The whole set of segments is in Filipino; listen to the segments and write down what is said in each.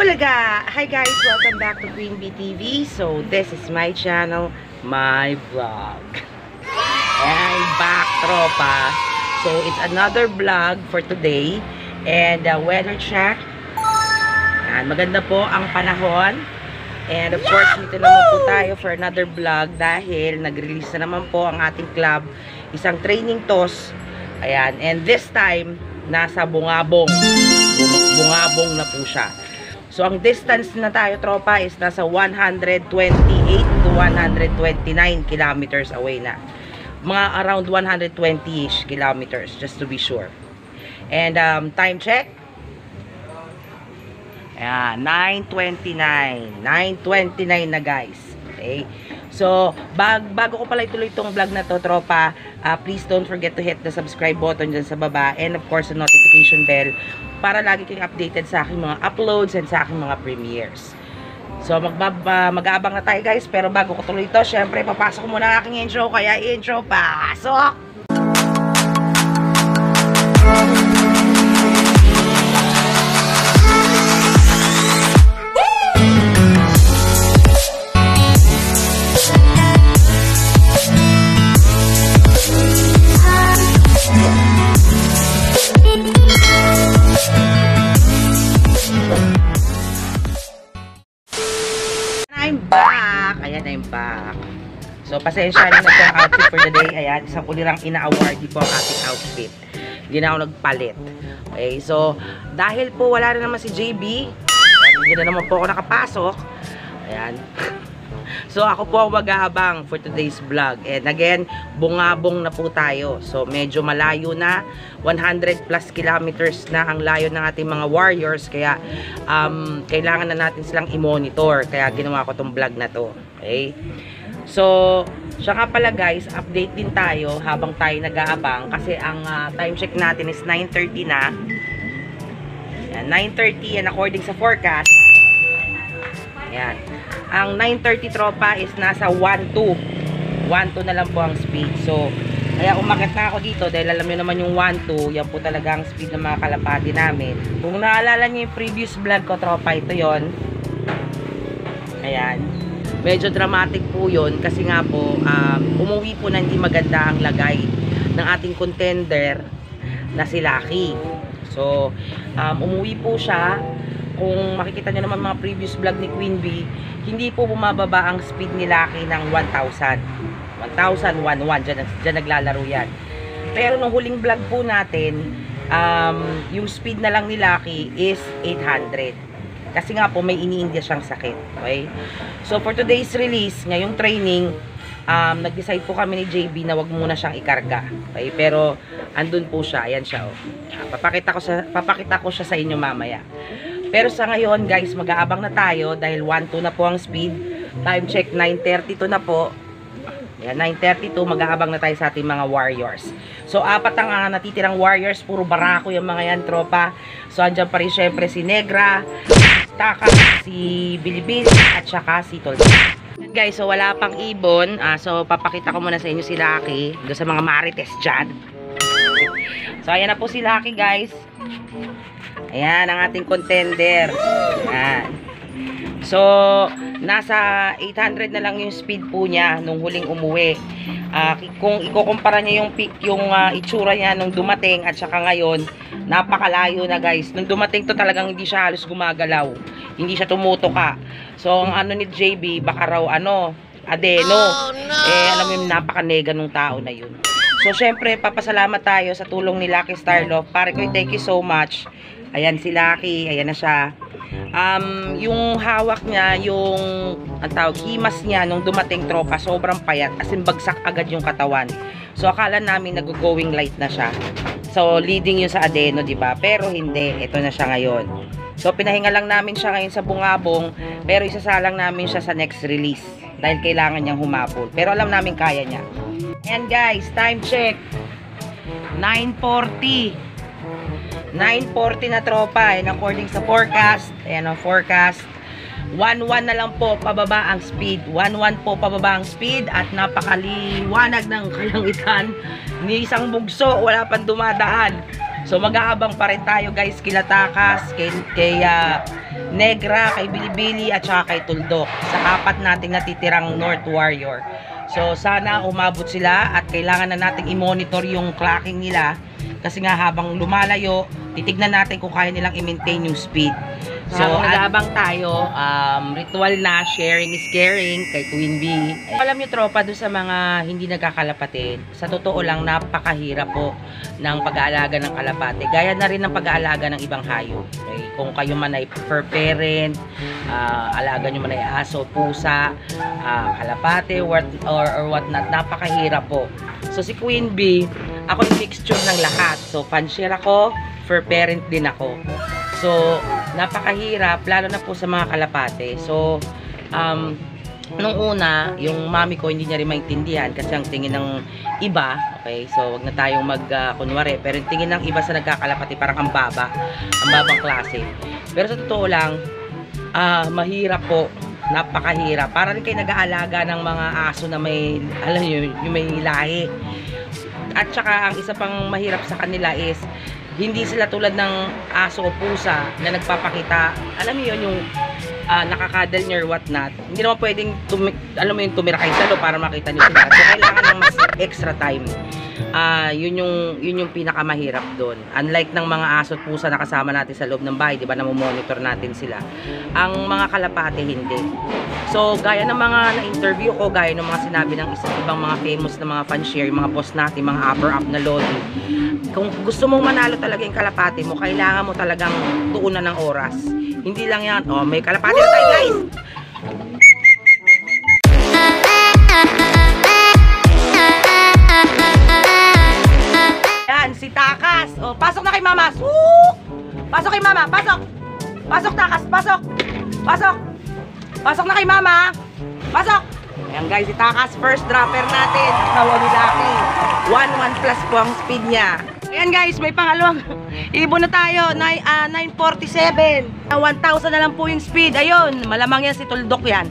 Bulaga! Hi guys! Welcome back to Queen Bee TV. So, this is my channel, my vlog. And I'm back, tropa. So, it's another vlog for today. And weather check. Yan, maganda po ang panahon. And of course, dito naman po tayo for another vlog dahil nag-release na naman po ang ating club. Isang training toss. Ayan. And this time, nasa Bungabong. Bungabong na po siya. So, ang distance na tayo, tropa, is nasa 128 to 129 kilometers away na. Mga around 120-ish kilometers, just to be sure. And, time check. Ayan, 9:29. 9:29 na, guys. Okay? So, bago ko pala ituloy itong vlog na to, tropa, please don't forget to hit the subscribe button dyan sa baba. And, of course, the notification bell para lagi kayong updated sa aking mga uploads and sa aking mga premieres. So, mag-aabang na tayo, guys. Pero bago ko tuloy ito, syempre, papasok ko muna ang aking intro. Kaya, intro, pasok! Ayan, I'm back. So, pasensya na itong outfit for the day. Ayan, isang ulirang ina-award po ang ating outfit. Hindi na ako nagpalit. Okay, so, dahil po wala na naman si JB, hindi na naman po ako nakapasok. Ayan. So, ako po ang mag-aabang for today's vlog. And again, Bungabong na po tayo. So, medyo malayo na. 100 plus kilometers na ang layo ng ating mga warriors. Kaya, kailangan na natin silang i-monitor. Kaya, ginawa ko tong vlog na to. Okay? So, siya nga pala, guys, update din tayo habang tayo nag-aabang. Kasi, ang time check natin is 9:30 na. Ayan, 9:30 and according sa forecast, ayan. Ang 9:30, tropa, is nasa 1.2. 1.2 na lang po ang speed. So, kaya umagat na ako dito dahil alam nyo naman yung 1.2. Yan po talaga ang speed ng mga kalapati namin. Kung naalala nyo yung previous vlog ko, tropa, ito yon. Ayan. Medyo dramatic po yun kasi nga po, umuwi po na hindi maganda ang lagay ng ating contender na si Lucky. So, umuwi po siya. Kung makikita nyo naman mga previous vlog ni Queen Bee, hindi po bumababa ang speed ni Lucky ng 1,000. 1,000, 1,1. Diyan naglalaro yan. Pero nung huling vlog po natin, yung speed na lang ni Lucky is 800. Kasi nga po may iniindia siyang sakit. Okay? So for today's release, ngayong training, nag-decide po kami ni JB na wag muna siyang ikarga. Okay? Pero andun po siya. Ayan siya. Oh. Papakita ko siya sa inyo mamaya. Pero sa ngayon, guys, mag-aabang na tayo dahil 1.2 na po ang speed. Time check, 9:32 na po. Yan, 9:32, mag-aabang na tayo sa ating mga warriors. So, apat ang natitirang warriors. Puro barako yung mga yan, tropa. So, andyan pa rin syempre si Negra, Taka, si Bilibili, at saka si Tol. Guys, so wala pang ibon. So, papakita ko muna sa inyo si Lucky. Doon sa mga marites dyan. So, ayan na po si Lucky, guys. Ayan, ang ating contender. Ayan. So, nasa 800 na lang yung speed po niya nung huling umuwi. Kung ikukumpara niya yung itsura niya nung dumating at saka ngayon, napakalayo na, guys. Nung dumating to talagang hindi siya halos gumagalaw. Hindi siya tumutuka. So, ang ano ni JB, baka raw adeno. Oh, no. Alam mo yung napakanega nung tao na yun. So, syempre, papasalamat tayo sa tulong ni Lucky Starlock. Pare ko, thank you so much. Ayan si Lucky, ayan na siya. Yung hawak niya, yung himas niya nung dumating, tropa, sobrang payat. As in, bagsak agad yung katawan. So, akala namin nag-going light na siya. So, leading yun sa adeno, diba? Pero hindi, ito na siya ngayon. So, pinahinga lang namin siya ngayon sa Bungabong. Pero isasalang namin siya sa next release. Dahil kailangan niyang humabol. Pero alam namin kaya niya. And guys, time check. 9:40. 9:40 na, tropa. And according sa forecast, ayan ang forecast, 1.1 na lang po pababa ang speed. 1.1 po pababa ang speed at napakaliwanag ng kalangitan ni isang bugso. Wala pang dumadaan. So mag-aabang pa rin tayo guys kila Takas, kay Negra, kay Bilibili at saka kay Tuldok sa apat nating natitirang North Warrior. So sana umabot sila at kailangan na nating i-monitor yung clocking nila kasi nga habang lumalayo titignan natin kung kaya nilang i-maintain yung speed. So, nag-aabang tayo, ritual na, sharing is caring kay Queen B. Alam nyo tropa, doon sa mga hindi nagkakalapatid, sa totoo lang, napakahirap po ng pag-aalaga ng kalapate. Gaya na rin ng pag-aalaga ng ibang hayop. Okay? Kung kayo man ay per parent, alaga nyo man ay aso, pusa, kalapate, or whatnot, napakahirap po. So, si Queen B, ako yung mixture ng lahat. So, fan-share ako, fur parent din ako. So, napakahirap, lalo na po sa mga kalapate. So, nung una, yung mami ko hindi niya rin maintindihan kasi ang tingin ng iba, okay, so wag na tayong kunwari, pero yung tingin ng iba sa nagkakalapate parang ang babang klase. Pero sa totoo lang, mahirap po, napakahirap. Para rin kayo nag-aalaga ng mga aso na may, alam nyo, yung may lahi. At saka, ang isa pang mahirap sa kanila is, hindi sila tulad ng aso o pusa na nagpapakita, alam mo yun, yung nakakadal niya or whatnot. Hindi naman pwedeng, alam mo yun, tumira kayo sa loob para makita niyo sila. So, kailangan ng mas extra time. Yun yung pinakamahirap doon. Unlike ng mga aso at pusa na kasama natin sa loob ng bahay, di ba, namomonitor natin sila. Ang mga kalapate, hindi. So, gaya ng mga na-interview ko, gaya ng mga sinabi ng ibang mga famous na mga fan-share, mga boss natin, mga upper-up na lodi. Kung gusto mong manalo talaga yung kalapate mo, kailangan mo talagang tuunan ng oras. Hindi lang yan, oh, may kalapate na tayo guys! Yan, si Takas. Oh, pasok na kay mama. Woo! Pasok kay mama, pasok! Pasok Takas, pasok! Pasok! Pasok na kay mama! Pasok! Ayan guys, si Takas, first dropper natin. Nawali laki. 1-1 plus po ang speed niya. Ayan guys, may pangalawang ibon na tayo. 947. 1,000 na lang po yung speed. Ayun, malamang yan si Tuldok yan.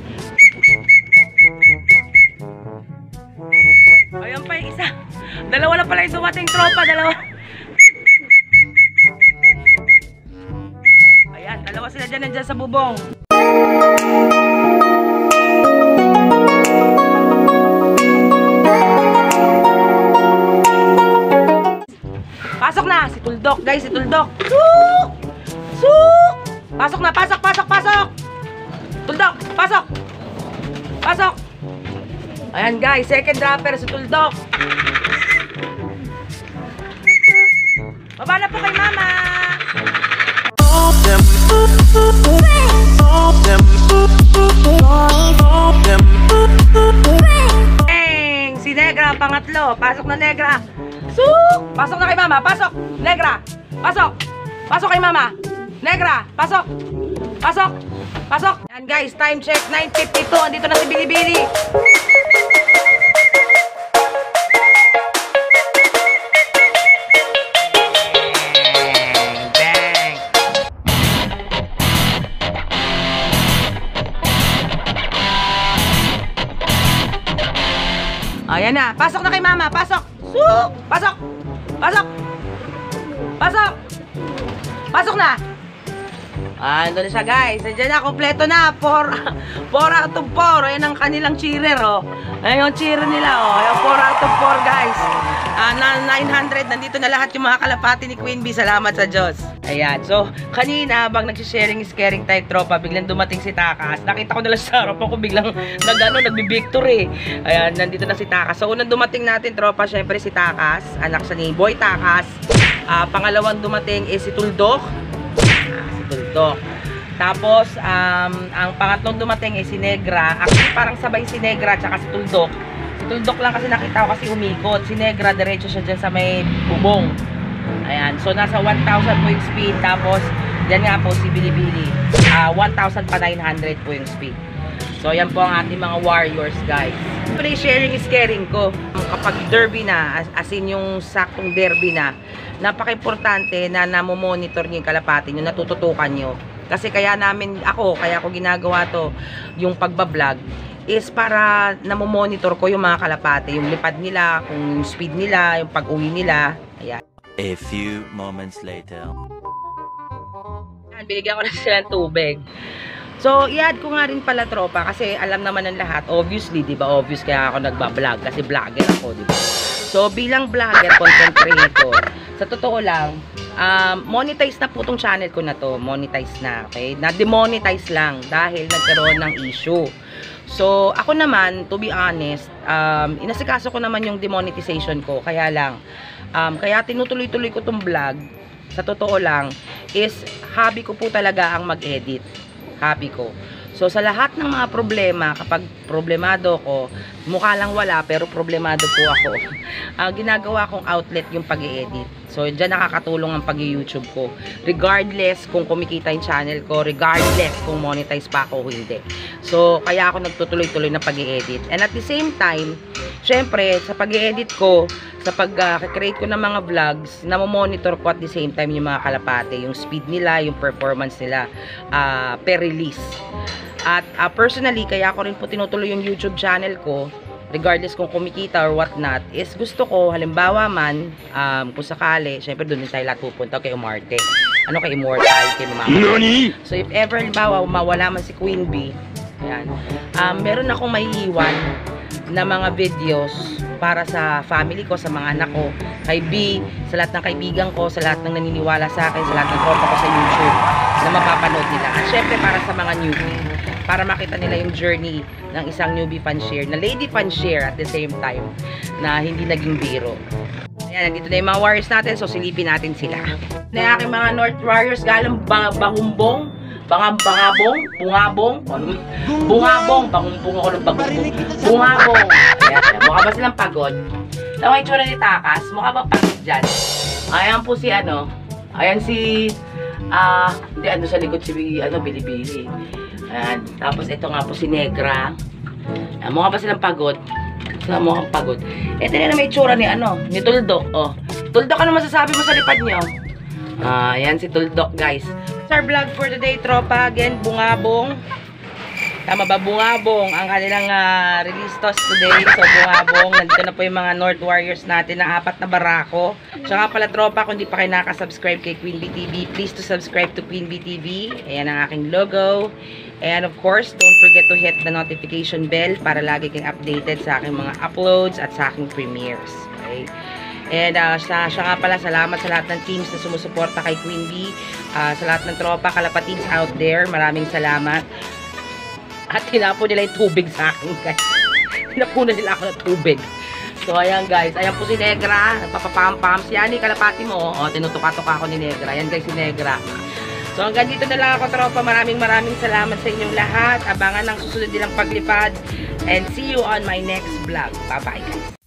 Ayun pa yung isa. Dalawa na pala yung sumating tropa. Dalawa. Ayan, dalawa sila dyan nandyan sa bubong. Pasok na, si Tuldok, guys, si Tuldok. Suk! Suk! Pasok na, pasok, pasok, pasok! Tuldok, pasok! Pasok! Ayan guys, second dropper si Tuldok. Baba na po kay mama! Si Negra, pangatlo. Pasok na Negra. Suk! Pasok na kay mama. Pasok! Negra! Pasok! Pasok kay mama. Negra! Pasok! Pasok! Pasok! Yan guys, time check 9:52. Andito na si Bilibili. Bang! Ayan na. Pasok na kay mama. Pasok! Suk! Pasok! Pasok! Pasok! Pasok na! Ando na siya guys. Nandiyan na, kompleto na. 4 out of 4. Ayan ang kanilang cheerer, oh. Ayan yung cheerer nila, oh. Ayan, 4 out of 4 guys. Na 900. Nandito na lahat yung mga kalapati ni Queen B. Salamat sa Diyos. Ayan. So, kanina, habang nagsisharing is caring tayo tropa, biglang dumating si Takas. Nakita ko na lang sa harap ako, biglang nagbi-victory. Ayan, nandito na si Takas. So, unang dumating natin tropa, syempre si Takas. Anak siya ni Boy Takas. Pangalawang dumating is si Tuldok. Si Tuldok. Tapos, ang pangatlong dumating ay si Negra. Actually, parang sabay si Negra at saka si Tuldok. Si Tuldok lang kasi nakita ko kasi umikot. Si Negra, diretso siya dyan sa may bubong. Ayan. So, nasa 1,000 po yung speed. Tapos, yan nga po si Bilibili. 1,000 pa 900 po yung speed. So, yan po ang ating mga warriors, guys. Play sharing is caring ko. Kapag derby na, as in yung saktong derby na, napaka-importante na namomonitor nyo yung kalapati nyo, natututukan nyo. Kasi kaya ako ginagawa to, yung pagbablog, is para namomonitor ko yung mga kalapati, yung lipad nila, kung yung speed nila, yung pag-uwi nila. Ayan. A few moments later. Binigyan ko na sila ng tubig. So, i-add ko nga rin pala tropa kasi alam naman ng lahat, obviously, di ba? Obvious kaya ako nagbablog kasi vlogger ako, di ba? So, bilang vlogger, content creator, sa totoo lang, monetize na po tong channel ko na to. Monetize na, okay? Na-demonetize lang dahil nagkaroon ng issue. So, ako naman, to be honest, inasikaso ko naman yung demonetization ko. Kaya lang, kaya tinutuloy-tuloy ko tong vlog, sa totoo lang, is hobby ko po talaga ang mag-edit. Hobby ko. So, sa lahat ng mga problema, kapag problemado ko, mukha lang wala, pero problemado po ako. Ginagawa kong outlet yung pag-i-edit. So, dyan nakakatulong ang pag-YouTube ko. Regardless kung kumikita yung channel ko, regardless kung monetize pa ako o hindi. So, kaya ako nagtutuloy-tuloy na pag-i-edit. And at the same time, syempre, sa pag-i-edit ko, sa pag-create ko ng mga vlogs, namomonitor ko at the same time yung mga kalapate, yung speed nila, yung performance nila per release. At personally, kaya ako rin po tinutuloy yung YouTube channel ko, regardless kung kumikita or what not, is gusto ko, halimbawa man, kung sakali, syempre doon din tayo lahat pupunta kay Umarte. Ano kay Immortal, kay Mama. So if ever, halimbawa, mawala man si Queen Bee, yan, meron akong maiiwan na mga videos para sa family ko, sa mga anak ko, kay B, sa lahat ng kaibigan ko, sa lahat ng naniniwala sa akin, sa lahat ng tropa ko sa YouTube na mapapanood nila. At syempre para sa mga newbie, para makita nila yung journey ng isang newbie fan share, na lady fan share at the same time, na hindi naging biro. Ayan, nandito na yung mga warriors natin, so silipin natin sila. Na yung aking mga North Warriors, galang bangumbong, bungabong, bangumbong ako ng bagumbong, bungabong. Ayan, mukha ba silang pagod? Sa mga itsura ni Takas, mukha ba pagod dyan? Ayan po si ayan si, hindi sa likod si Bilibili. Ayan, tapos ito nga po si Negra. Ayan, mukha ba silang pagod? Sa mukhang pagod. Ito na may itsura ni ni Tuldok. Oh, Tuldok, ano masasabi mo sa lipad niyo? Ayan si Tuldok, guys. Our vlog for today, tropa. Again, Bungabong. Tama ba? Bungabong ang kanilang release toast today. So, Bungabong. Nandito na po yung mga North Warriors natin na 4 na barako. Siya nga pala, tropa, kung di pa kayo nakasubscribe kay Queen Bee TV, please to subscribe to Queen Bee TV. Ayan ang aking logo. And of course, don't forget to hit the notification bell para lagi kayong updated sa aking mga uploads at sa aking premieres. Okay? And siya nga pala, salamat sa lahat ng teams na sumusuporta kay Queen Bee. Sa lahat ng tropa, kalapatins out there, maraming salamat. At tinapo nila yung tubig sa akin, guys. Tinapunan nila ako ng tubig. So, ayan guys. Ayan po si Negra. Nagpapapam-pam. Si Ani, kalapati mo. O, tinutuka-tuka ako ni Negra. Ayan guys, si Negra. So, hanggang dito na lang ako, tropa. Maraming salamat sa inyong lahat. Abangan ang susunod nilang paglipad. And see you on my next vlog. Bye-bye, guys.